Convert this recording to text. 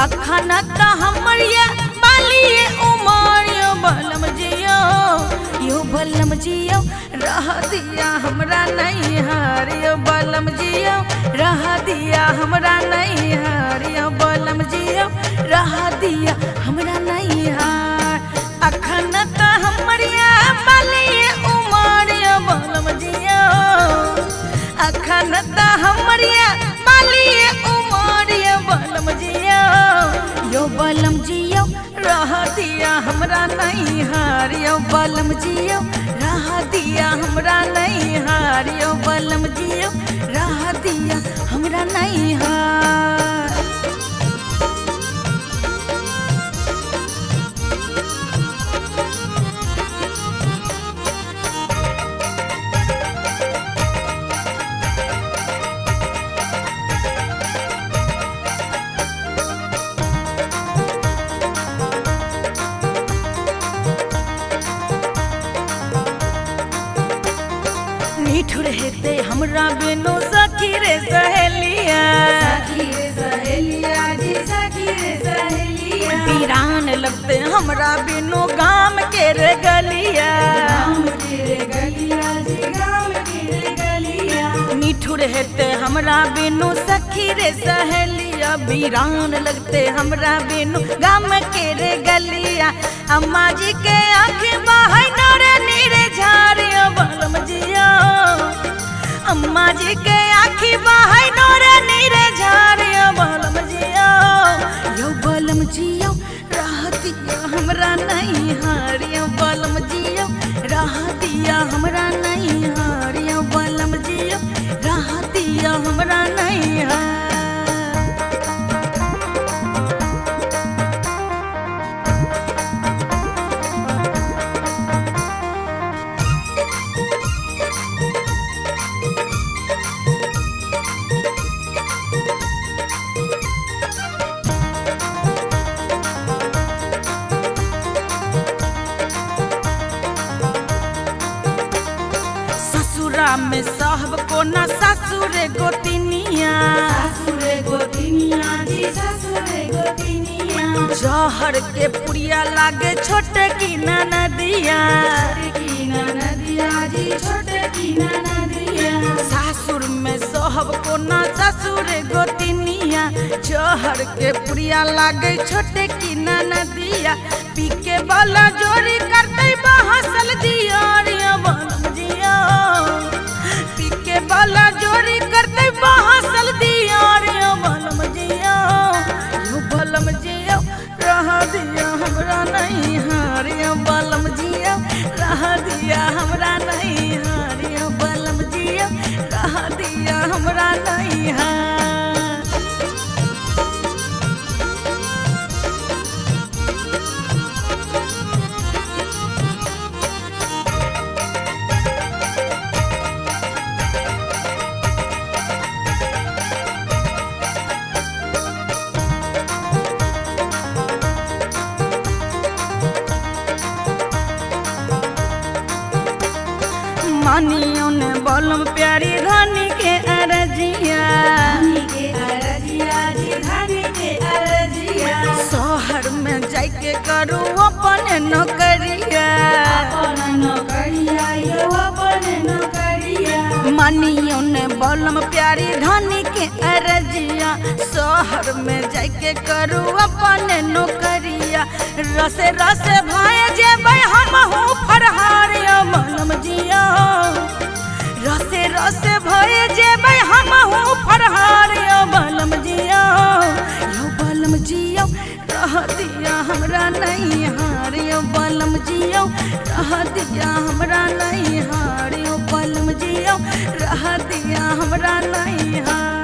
अखन त हमरिया बालिए उमर यो बलम जियो, यो बलम जियो रह दिया हमरा नहीं हार, यो बलम जियो रह दिया हमरा नहीं हार, यो बलम जियो रह दिया हमरा नहीं हार। अखन त हमरिया बालिए उमर यो बलम जियो, अखन त हमरिया बालिए उमर यो बलम जियो, यो बलम जियो रह दिया हमरा नहीं हार, यो बलम जियो रह दिया हमरा नहीं हार, यो बलम जियो रह दिया हमरा नहीं हार। निठुर हेते हमरा बिनु सखी रे सहेलिया, सखी रे सहेलिया जी सखी रे सहेलिया, वीरान लगते हमरा बिनु गाम के रे गलिया, गाम के रे गलिया जी गाम के रे गलिया। निठुर हेते हमरा बिनु सखी रे सहेलिया, वीरान लगते हमरा बिनु गाम के रे गलिया। अम्मा जी के आँखें बहाई नौरे नीरे झारियो बलम जियो, अम्मा जी के आँखी बहाई नौरे नीरे झारियो बलम जियो, यो बलम जियो रह दिया हमरा नहीं हार, यो बलम जियो रह दिया हमरा नहीं हार, यो बलम जियो रह दिया हमरा नहीं हार। ससुरा में सब को न ससुरे गोतिनिया, ससुरे गोतिनिया जी ससुरे गोतिनिया, जहर के पुड़िया लागे छोटे की ननदिया, छोटकी ननदिया जी छोटकी ननदिया, सासुर में सब को न ससुरे गोतिनिया, जहर के पुड़िया लागे छोटे की ननदिया, पी के बाला जोरी करते बहसल दिया बलम जियो, पी के बाला जोरी करते बहसल दिया बलम जियो, यो बलम जियो रह दिया हमरा नहीं हार, यो बलम जियो रह दिया हमरा नहीं हार, यो बलम जियो रह दिया हमरा नहीं हार। मानियों ने बलम प्यारी धानी के अरजिया, धानी के अरजिया जी धानी के अरजिया, शहर में जाके करू अपन नौकरिया, अपन नौकरिया यो अपन नौकरिया, मानियों ने बलम प्यारी धानी के अरजिया, शहर में जाके करू अपन नौकरिया, रसे रसे भाई जेबै हमहू फरहारिया बलम जियो, रसे रसे भय जेबै हमहू फरहारिया बलम जियो, यो बलम जियो रह दिया हमरा नहीं हार, यो बलम जियो रह दिया हमरा नहीं हार, यो बलम जियो रह दिया हमरा नहीं हार।